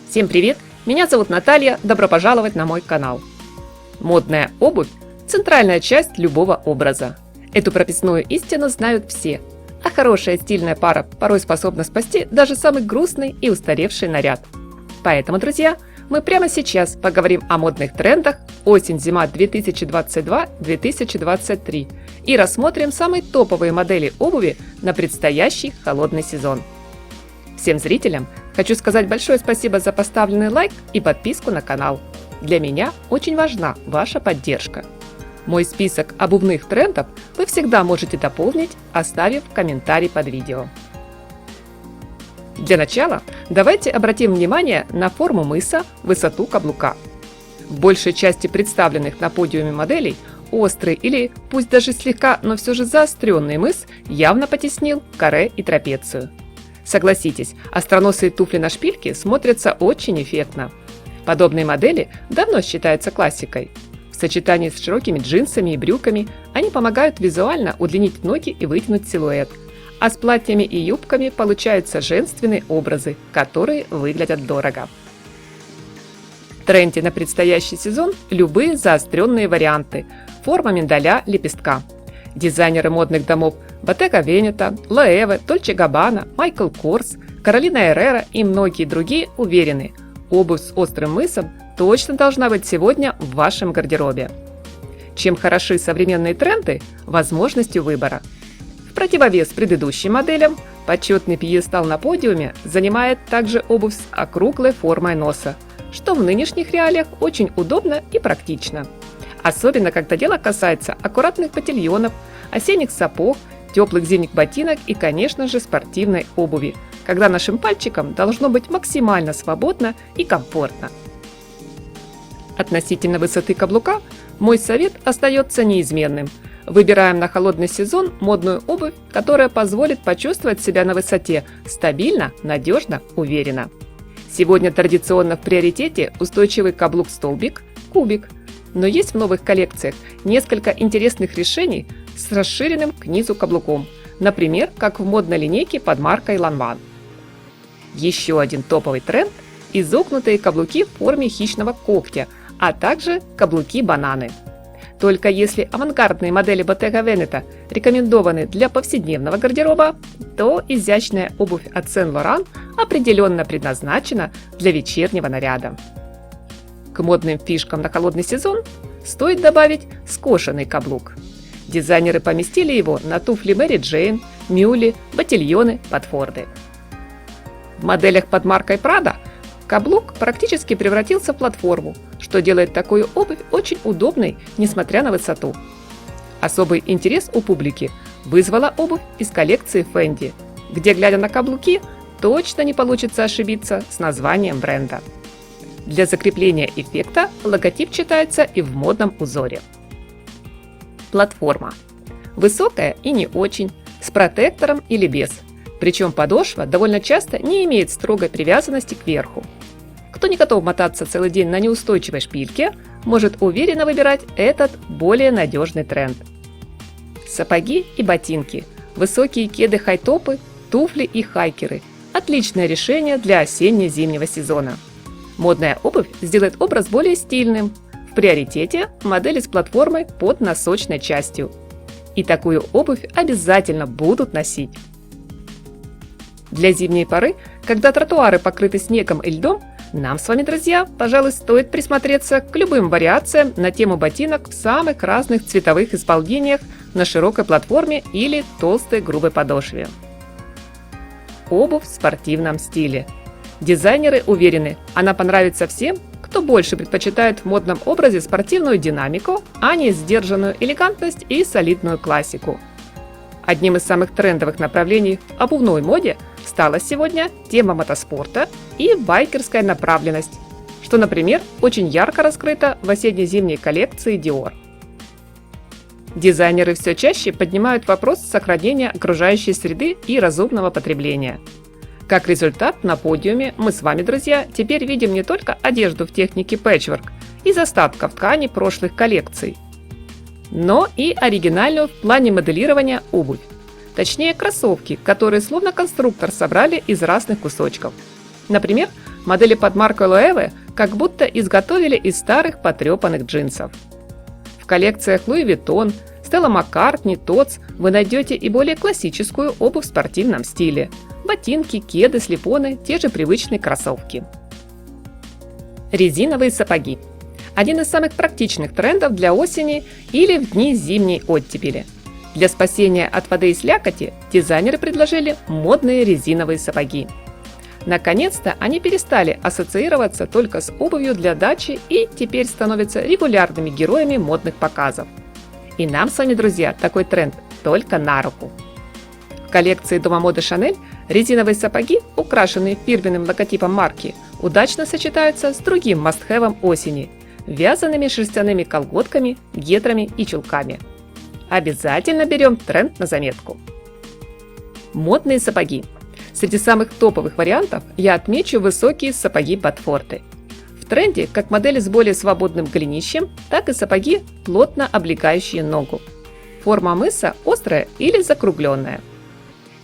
Всем привет! Меня зовут Наталья, добро пожаловать на мой канал. Модная обувь – центральная часть любого образа. Эту прописную истину знают все, а хорошая стильная пара порой способна спасти даже самый грустный и устаревший наряд. Поэтому, друзья, мы прямо сейчас поговорим о модных трендах осень-зима 2022-2023 и рассмотрим самые топовые модели обуви на предстоящий холодный сезон. Всем зрителям хочу сказать большое спасибо за поставленный лайк и подписку на канал. Для меня очень важна ваша поддержка. Мой список обувных трендов вы всегда можете дополнить, оставив комментарий под видео. Для начала давайте обратим внимание на форму мыса, высоту каблука. В большей части представленных на подиуме моделей острый или пусть даже слегка, но все же заостренный мыс явно потеснил каре и трапецию. Согласитесь, остроносые туфли на шпильке смотрятся очень эффектно. Подобные модели давно считаются классикой. В сочетании с широкими джинсами и брюками они помогают визуально удлинить ноги и вытянуть силуэт. А с платьями и юбками получаются женственные образы, которые выглядят дорого. В тренде на предстоящий сезон любые заостренные варианты, форма миндаля, лепестка. Дизайнеры модных домов Bottega Veneta, Loewe, Dolce Gabbana, Michael Kors, Carolina Herrera и многие другие уверены, обувь с острым мысом точно должна быть сегодня в вашем гардеробе. Чем хороши современные тренды? Возможностью выбора. В противовес предыдущим моделям почетный пьедестал на подиуме занимает также обувь с округлой формой носа, что в нынешних реалиях очень удобно и практично. Особенно, когда дело касается аккуратных ботильонов, осенних сапог, теплых зимних ботинок и, конечно же, спортивной обуви, когда нашим пальчикам должно быть максимально свободно и комфортно. Относительно высоты каблука мой совет остается неизменным. Выбираем на холодный сезон модную обувь, которая позволит почувствовать себя на высоте стабильно, надежно, уверенно. Сегодня традиционно в приоритете устойчивый каблук-столбик, кубик. Но есть в новых коллекциях несколько интересных решений с расширенным к низу каблуком, например, как в модной линейке под маркой Lanvin. Еще один топовый тренд – изогнутые каблуки в форме хищного когтя, а также каблуки-бананы. Только если авангардные модели Bottega Veneta рекомендованы для повседневного гардероба, то изящная обувь от Saint Laurent определенно предназначена для вечернего наряда. К модным фишкам на холодный сезон стоит добавить скошенный каблук. Дизайнеры поместили его на туфли Мэри Джейн, Мюли, ботильоны, ботфорды. В моделях под маркой Prada каблук практически превратился в платформу, что делает такую обувь очень удобной, несмотря на высоту. Особый интерес у публики вызвала обувь из коллекции Fendi, где, глядя на каблуки, точно не получится ошибиться с названием бренда. Для закрепления эффекта логотип читается и в модном узоре. Платформа. Высокая и не очень, с протектором или без. Причем подошва довольно часто не имеет строгой привязанности к верху. Кто не готов мотаться целый день на неустойчивой шпильке, может уверенно выбирать этот более надежный тренд. Сапоги и ботинки, высокие кеды хай-топы, туфли и хайкеры – отличное решение для осенне-зимнего сезона. Модная обувь сделает образ более стильным. В приоритете модели с платформой под носочной частью. И такую обувь обязательно будут носить. Для зимней поры, когда тротуары покрыты снегом и льдом, нам с вами, друзья, пожалуй, стоит присмотреться к любым вариациям на тему ботинок в самых разных цветовых исполнениях на широкой платформе или толстой грубой подошве. Обувь в спортивном стиле. Дизайнеры уверены, она понравится всем, кто больше предпочитает в модном образе спортивную динамику, а не сдержанную элегантность и солидную классику. Одним из самых трендовых направлений в обувной моде стала сегодня тема мотоспорта и байкерская направленность, что, например, очень ярко раскрыто в осенне-зимней коллекции Dior. Дизайнеры все чаще поднимают вопрос сохранения окружающей среды и разумного потребления. Как результат, на подиуме мы с вами, друзья, теперь видим не только одежду в технике пэтчворк из остатков ткани прошлых коллекций, но и оригинальную в плане моделирования обувь. Точнее, кроссовки, которые словно конструктор собрали из разных кусочков. Например, модели под маркой Loewe как будто изготовили из старых потрепанных джинсов. В коллекциях Louis Vuitton, Stella McCartney, Tod's вы найдете и более классическую обувь в спортивном стиле. Ботинки, кеды, слипоны, те же привычные кроссовки. Резиновые сапоги. Один из самых практичных трендов для осени или в дни зимней оттепели. Для спасения от воды и слякоти дизайнеры предложили модные резиновые сапоги. Наконец-то они перестали ассоциироваться только с обувью для дачи и теперь становятся регулярными героями модных показов. И нам с вами, друзья, такой тренд только на руку. В коллекции Дома моды Шанель резиновые сапоги, украшенные фирменным логотипом марки, удачно сочетаются с другим must-have'ом осени – вязаными шерстяными колготками, гетрами и чулками. Обязательно берем тренд на заметку. Модные сапоги. Среди самых топовых вариантов я отмечу высокие сапоги Ботфорты. В тренде как модели с более свободным голенищем, так и сапоги, плотно облегающие ногу. Форма мыса острая или закругленная.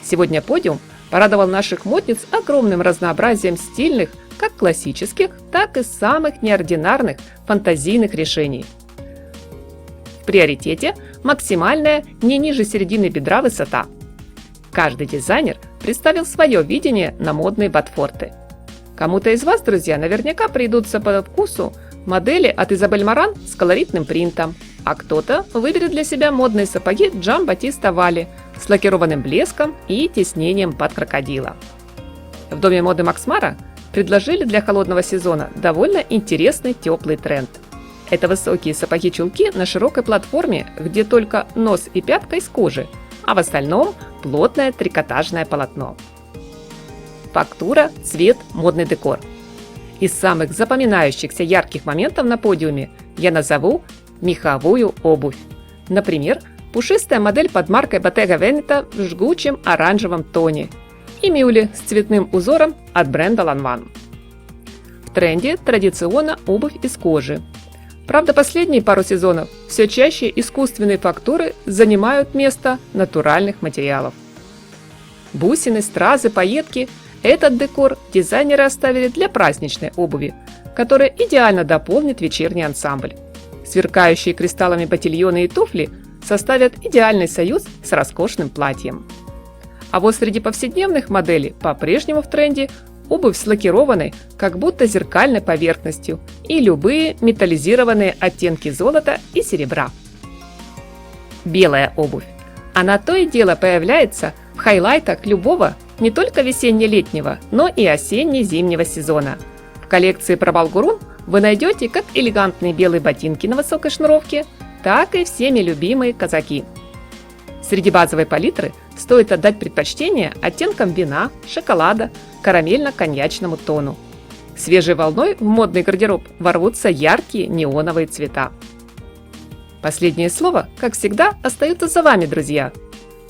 Сегодня подиум порадовал наших модниц огромным разнообразием стильных, как классических, так и самых неординарных фантазийных решений. В приоритете максимальная не ниже середины бедра высота. Каждый дизайнер представил свое видение на модные ботфорты. Кому-то из вас, друзья, наверняка придутся по вкусу модели от Изабель Маран с колоритным принтом, а кто-то выберет для себя модные сапоги Джан Батиста Валли с лакированным блеском и тиснением под крокодила. В доме моды Макс Мара предложили для холодного сезона довольно интересный теплый тренд. Это высокие сапоги-чулки на широкой платформе, где только нос и пятка из кожи, а в остальном плотное трикотажное полотно. Фактура, цвет, модный декор. Из самых запоминающихся ярких моментов на подиуме я назову меховую обувь. Например, пушистая модель под маркой Bottega Veneta в жгучем оранжевом тоне и мюли с цветным узором от бренда Lanvin. В тренде традиционно обувь из кожи. Правда, последние пару сезонов все чаще искусственные фактуры занимают место натуральных материалов. Бусины, стразы, пайетки – этот декор дизайнеры оставили для праздничной обуви, которая идеально дополнит вечерний ансамбль. Сверкающие кристаллами ботильоны и туфли составят идеальный союз с роскошным платьем. А вот среди повседневных моделей по-прежнему в тренде обувь с лакированной, как будто зеркальной поверхностью и любые металлизированные оттенки золота и серебра. Белая обувь. Она то и дело появляется в хайлайтах любого, не только весенне-летнего, но и осенне-зимнего сезона. В коллекции Пробал Гурун вы найдете как элегантные белые ботинки на высокой шнуровке, так и всеми любимые казаки. Среди базовой палитры стоит отдать предпочтение оттенкам вина, шоколада, карамельно-коньячному тону. Свежей волной в модный гардероб ворвутся яркие неоновые цвета. Последнее слово, как всегда, остается за вами, друзья.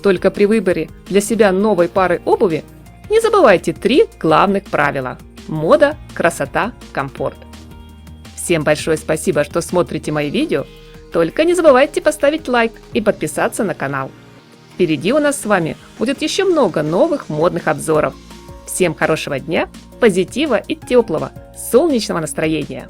Только при выборе для себя новой пары обуви не забывайте 3 главных правила – мода, красота, комфорт. Всем большое спасибо, что смотрите мои видео. Только не забывайте поставить лайк и подписаться на канал. Впереди у нас с вами будет еще много новых модных обзоров. Всем хорошего дня, позитива и теплого, солнечного настроения!